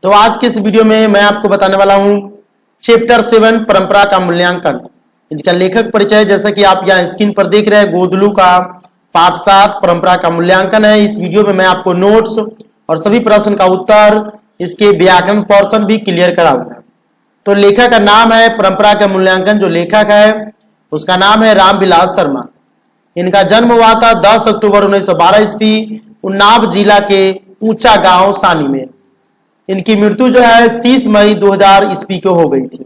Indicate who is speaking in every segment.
Speaker 1: तो आज के इस वीडियो में मैं आपको बताने वाला हूं चैप्टर 7 परंपरा का मूल्यांकन। इसका लेखक परिचय जैसा कि आप यहाँ स्क्रीन पर देख रहे हैं, गोदलू का पाठ 7 परंपरा का मूल्यांकन है। इस वीडियो में मैं आपको नोट्स और सभी प्रश्न का उत्तर, इसके व्याकरण पोर्शन भी क्लियर कराऊंगा। तो लेखक का नाम है परंपरा का मूल्यांकन, जो लेखक है उसका नाम है रामविलास शर्मा। इनका जन्म हुआ था 10 अक्टूबर 1912 ईस्वी उन्नाव जिला के ऊंचा गांव सानी में। इनकी मृत्यु जो है 30 मई 2000 ईस्वी को हो गई थी।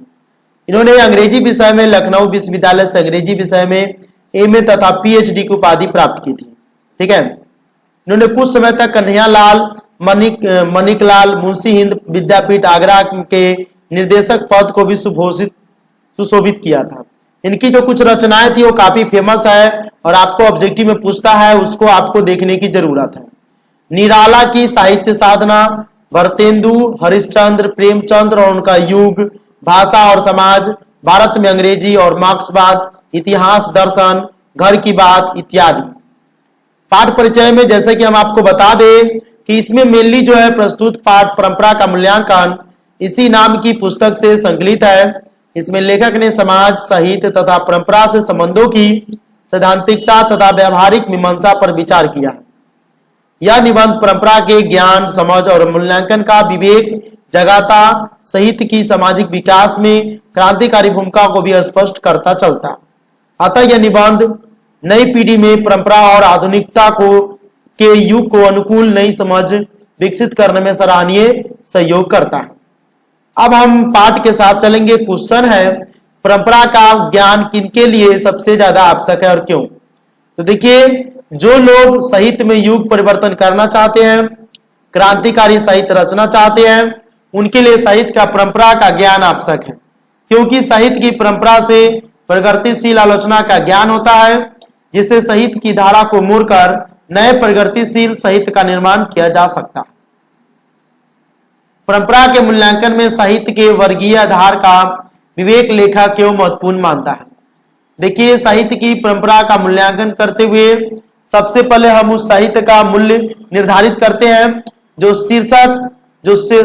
Speaker 1: इन्होंने अंग्रेजी विषय में लखनऊ विश्वविद्यालय से अंग्रेजी विषय में एमए तथा पीएचडी की उपाधि प्राप्त की थी। ठीक है, इन्होंने कुछ समय तक कन्हैयालाल मणिकलाल मुंशी हिंद विद्यापीठ आगरा के निर्देशक पद को भी सुशोभित किया था। इनकी जो कुछ रचनाएं थी वो काफी फेमस है और आपको ऑब्जेक्टिव में पूछता है, उसको आपको देखने की जरूरत है। निराला की साहित्य साधना, भरतेंदु, हरिश्चंद्र, प्रेमचंद्र और उनका युग, भाषा और समाज, भारत में अंग्रेजी और मार्क्सवाद, इतिहास दर्शन, घर की बात इत्यादि। पाठ परिचय में जैसे कि हम आपको बता दें कि इसमें मेनली जो है प्रस्तुत पाठ परंपरा का मूल्यांकन इसी नाम की पुस्तक से संकलित है। इसमें लेखक ने समाज, साहित्य तथा परंपरा से संबंधों की सैद्धांतिकता तथा व्यावहारिक मीमांसा पर विचार किया है। यह निबंध परंपरा के ज्ञान, समझ और मूल्यांकन का विवेक जगाता, साहित्य की सामाजिक विकास में क्रांतिकारी भूमिका को भी स्पष्ट करता चलता। अतः यह निबंध नई पीढ़ी में परंपरा और आधुनिकता के युग को अनुकूल नई समझ विकसित करने में सराहनीय सहयोग करता है। अब हम पाठ के साथ चलेंगे। क्वेश्चन है, परंपरा का ज्ञान किनके लिए सबसे ज्यादा आवश्यक है और क्यों? तो देखिए, जो लोग साहित्य में युग परिवर्तन करना चाहते हैं, क्रांतिकारी साहित्य रचना चाहते हैं, उनके लिए साहित्य का परंपरा का ज्ञान आवश्यक है, क्योंकि साहित्य की परंपरा से प्रगतिशील आलोचना का ज्ञान होता है, जिससे साहित्य की धारा को मोड़कर नए प्रगतिशील साहित्य का निर्माण किया जा सकता है। परंपरा के मूल्यांकन में साहित्य के वर्गीय आधार का विवेक लेखक क्यों महत्वपूर्ण मानता है? देखिए, साहित्य की परंपरा का मूल्यांकन करते हुए सबसे पहले हम उस साहित्य का मूल्य निर्धारित करते हैं जो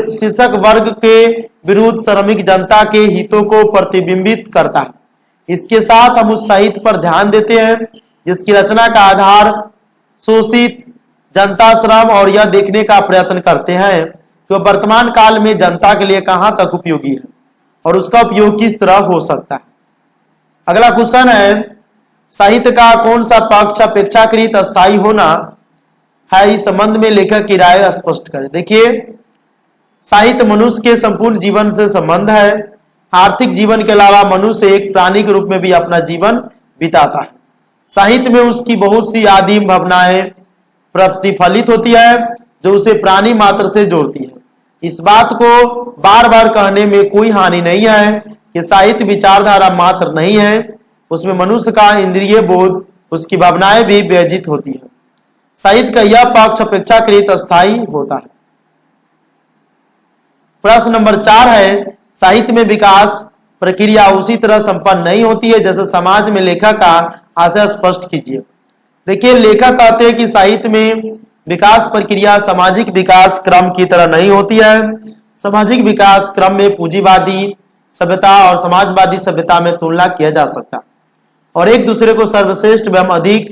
Speaker 1: शीर्षक वर्ग के विरुद्ध श्रमिक जनता के हितों को प्रतिबिंबित करता है। इसके साथ हम उस साहित्य पर ध्यान देते हैं जिसकी रचना का आधार शोषित जनता श्रम और यह देखने का प्रयत्न करते हैं कि वह वर्तमान काल में जनता के लिए कहां तक उपयोगी है और उसका उपयोग किस तरह हो सकता है। अगला क्वेश्चन है, साहित्य का कौन सा पक्ष अपेक्षाकृत अस्थायी होना है? इस संबंध में लेखक की राय स्पष्ट करें। देखिए, साहित्य मनुष्य के संपूर्ण जीवन से संबंध है। आर्थिक जीवन के अलावा मनुष्य एक प्राणी के रूप में भी अपना जीवन बिताता है। साहित्य में उसकी बहुत सी आदिम भावनाएं प्रतिफलित होती है जो उसे प्राणी मात्र से जोड़ती है। इस बात को बार बार कहने में कोई हानि नहीं है कि साहित्य विचारधारा मात्र नहीं है, उसमें मनुष्य का इंद्रिय बोध, उसकी भावनाएं भी व्यजित होती है। साहित्य का यह पक्ष अपेक्षाकृत अस्थायी होता है। प्रश्न नंबर 4 है, साहित्य में विकास प्रक्रिया उसी तरह संपन्न नहीं होती है जैसे समाज में। लेखक का आशय स्पष्ट कीजिए। देखिए, लेखक कहते हैं कि साहित्य में विकास प्रक्रिया सामाजिक विकास क्रम की तरह नहीं होती है। सामाजिक विकास क्रम में पूंजीवादी सभ्यता और समाजवादी सभ्यता में तुलना किया जा सकता है और एक दूसरे को सर्वश्रेष्ठ एवं अधिक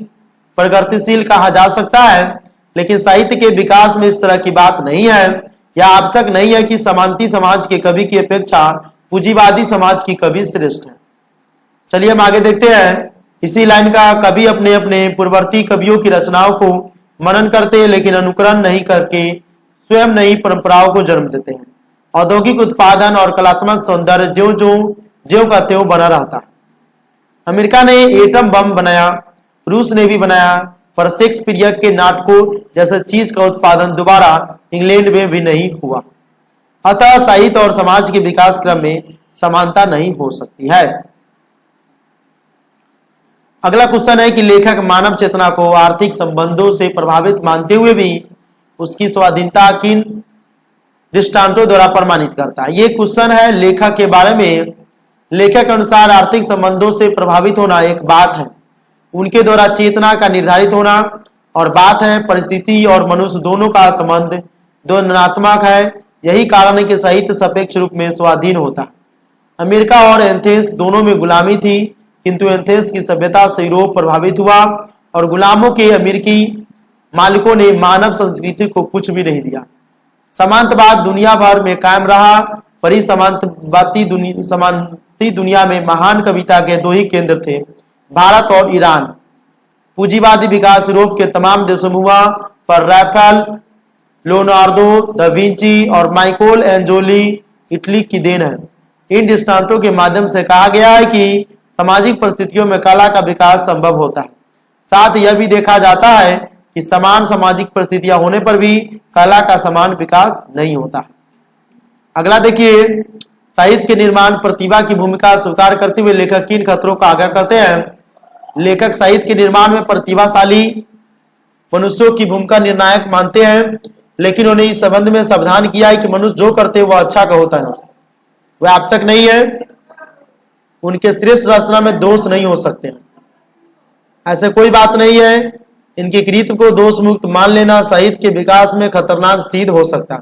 Speaker 1: प्रगतिशील कहा जा सकता है, लेकिन साहित्य के विकास में इस तरह की बात नहीं है। यह आवश्यक नहीं है कि समांती समाज के कवि की अपेक्षा पूंजीवादी समाज की कवि श्रेष्ठ है। चलिए हम आगे देखते हैं। इसी लाइन का कवि अपने अपने पूर्ववर्ती कवियों की रचनाओं को मनन करते हैं, लेकिन अनुकरण नहीं करके स्वयं नई परंपराओं को जन्म देते हैं। औद्योगिक उत्पादन और कलात्मक सौंदर्य ज्यों का त्यों बना रहता है। अमेरिका ने एटम बम बनाया, रूस ने भी बनाया, पर शेक्सपियर के नाटकों जैसे चीज का उत्पादन दोबारा इंग्लैंड में भी नहीं हुआ। अतः साहित्य और समाज के विकास क्रम में समानता नहीं हो सकती है। अगला क्वेश्चन है कि लेखक मानव चेतना को आर्थिक संबंधों से प्रभावित मानते हुए भी उसकी स्वाधीनता किन दृष्टांतों द्वारा प्रमाणित करता है? ये क्वेश्चन है लेखक के बारे में। लेखक के अनुसार आर्थिक संबंधों से प्रभावित होना एक बात है, उनके द्वारा चेतना का निर्धारित होना और बात है परिस्थिति और मनुष्य दोनों का संबंध द्वंद्वात्मक है। यही कारण है कि साहित्य सापेक्ष रूप में स्वाधीन होता। अमेरिका और एथेंस दोनों में गुलामी थी, किंतु एथेंस की सभ्यता से यूरोप प्रभावित हुआ और गुलामों के अमेरिकी मालिकों ने मानव संस्कृति को कुछ भी नहीं दिया। समांतवाद दुनिया भर में कायम रहा, पर इस समांती दुनिया में महान कविता के दो ही केंद्र थे, भारत और ईरान। पूंजीवादी विकास यूरोप के तमाम देशों में हुआ, पर राफेल, लियोनार्दो दा विंची और माइकल एंजेलो इटली की देन है। इन दृष्टांतों के माध्यम से कहा गया है कि सामाजिक परिस्थितियों में कला का विकास संभव होता है। साथ यह भी देखा जाता है कि समान सामाजिक परिस्थितियां होने पर भी कला का समान विकास नहीं होता। अगला देखिए, साहित्य के निर्माण प्रतिभा की भूमिका स्वीकार करते हुए लेखक किन खतरों का आगाह करते हैं। लेखक साहित्य के निर्माण में प्रतिभाशाली मनुष्यों की भूमिका निर्णायक मानते हैं, लेकिन उन्हें इस संबंध में सावधान किया है कि मनुष्य जो करते हैं वह अच्छा का होता है, वह आवश्यक नहीं है। उनके श्रेष्ठ रचना में दोष नहीं हो सकते, ऐसे कोई बात नहीं है। इनके कृत्य को दोष मुक्त मान लेना साहित्य के विकास में खतरनाक सिद्ध हो सकता है।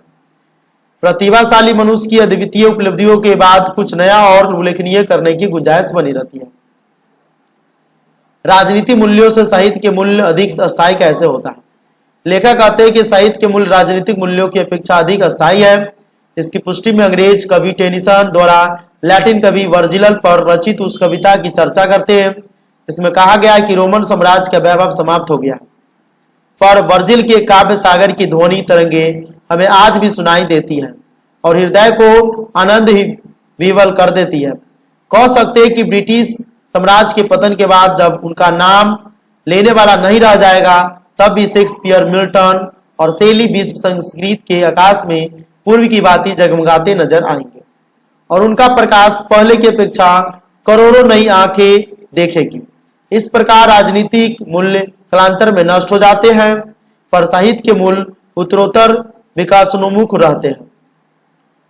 Speaker 1: प्रतिभाशाली मनुष्य की अद्वितीय उपलब्धियों के बाद कुछ नया और उल्लेखनीय करने की गुंजाइश बनी रहती है। राजनीति मूल्यों से साहित्य के मूल्य अधिक अस्थायी कैसे होता है। लेखक कहते हैं कि साहित्य के मूल्य राजनीतिक मूल्यों की अपेक्षा अधिक अस्थायी है। इसकी पुष्टि में अंग्रेज कवि टेनिसन द्वारा लैटिन कवि वर्जिल पर रचित उस कविता की चर्चा करते हैं। इसमें कहा गया है कि रोमन साम्राज्य का वैभव समाप्त हो गया, पर वर्जिल के काव्य सागर की ध्वनि तरंगे हमें आज भी सुनाई देती है और हृदय को आनंद ही विवल कर देती है। कह सकते हैं कि ब्रिटिश साम्राज्य के पतन के बाद जब उनका नाम लेने वाला नहीं रह जाएगा, तब भी शेक्सपियर, मिल्टन और शैली विश्व संस्कृत के आकाश में पूर्व की भांति जगमगाते नजर आएंगे और उनका प्रकाश पहले की अपेक्षा करोड़ों नई आंखें देखेगी। इस प्रकार राजनीतिक मूल्य कालांतर में नष्ट हो जाते हैं, पर साहित्य के मूल्य उत्तरोत्तर विकासोन्मुख रहते हैं।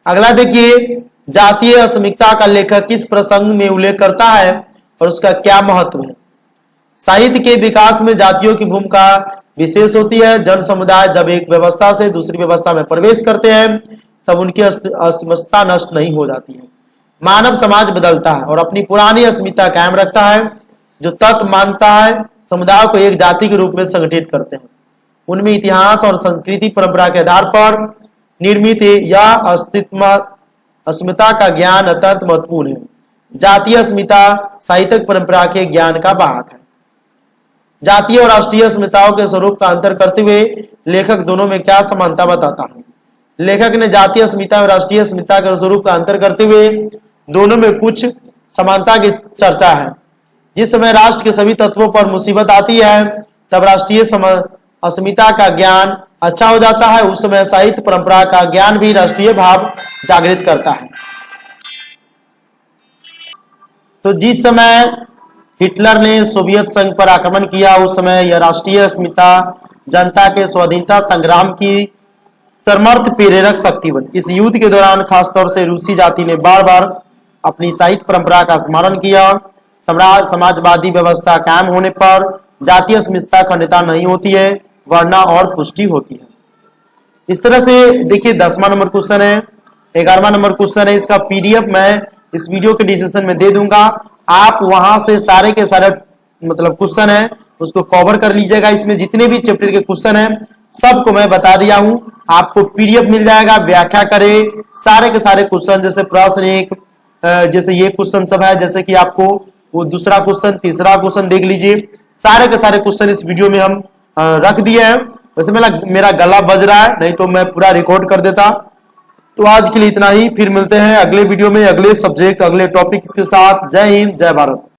Speaker 1: अगला देखिए, जातीय अस्मिता का लेखक किस प्रसंग में उल्लेख करता है और उसका क्या महत्व है। साहित्य के विकास में जातियों की भूमिका विशेष होती है। जन समुदाय जब एक व्यवस्था से दूसरी व्यवस्था में प्रवेश करते हैं, तब उनकी अस्मिता नष्ट नहीं हो जाती है। मानव समाज बदलता है और अपनी पुरानी अस्मिता कायम रखता है। जो तत्व मानता है समुदाय को एक जाति के रूप में संगठित करते हैं। उनमें इतिहास और संस्कृति परंपरा के आधार पर निर्मित यह अस्मिता का ज्ञान अत्यंत महत्वपूर्ण है। जातीय अस्मिता साहित्यिक परंपरा के ज्ञान का वाहक है। जातीय और राष्ट्रीय अस्मिताओं के स्वरूप का अंतर करते हुए लेखक दोनों में क्या समानता बताता है। लेखक ने जातीय अस्मिता और राष्ट्रीय अस्मिता के स्वरूप का अंतर करते हुए दोनों में कुछ समानता की चर्चा है। जिस समय राष्ट्र के सभी तत्वों पर मुसीबत आती है, तब राष्ट्रीय अस्मिता का ज्ञान अच्छा हो जाता है। उस समय साहित्य परंपरा का ज्ञान भी राष्ट्रीय भाव जागृत करता है। तो जिस समय हिटलर ने सोवियत संघ पर आक्रमण किया, उस समय यह राष्ट्रीय अस्मिता जनता के स्वाधीनता संग्राम की सर्मर्थ प्रेरक शक्ति बनी। इस युद्ध के दौरान खासतौर से रूसी जाति ने बार बार अपनी साहित्य परंपरा का स्मरण किया। समाजवादी व्यवस्था कायम होने पर जातीय अस्मिता खंडिता नहीं होती है, वरना और पुष्टि होती है। इस तरह से देखिए 10वां नंबर क्वेश्चन है। 11वां नंबर क्वेश्चन है, इसका पीडीएफ मैं इस वीडियो के डिस्क्रिप्शन में दे दूंगा। आप वहां से सारे के सारे मतलब क्वेश्चन है उसको कवर कर लीजिएगा। इसमें जितने भी चैप्टर के क्वेश्चन है सबको मैं बता दिया हूं। आपको पीडीएफ मिल जाएगा, व्याख्या करे सारे के सारे क्वेश्चन, जैसे प्रश्न एक, जैसे ये क्वेश्चन सब है, जैसे कि आपको वो दूसरा क्वेश्चन, तीसरा क्वेश्चन देख लीजिए। सारे के सारे क्वेश्चन इस वीडियो में हम रख दिए हैं। वैसे मेरा गला बज रहा है, नहीं तो मैं पूरा रिकॉर्ड कर देता। तो आज के लिए इतना ही, फिर मिलते हैं अगले वीडियो में अगले सब्जेक्ट अगले टॉपिक के साथ। जय हिंद, जय भारत।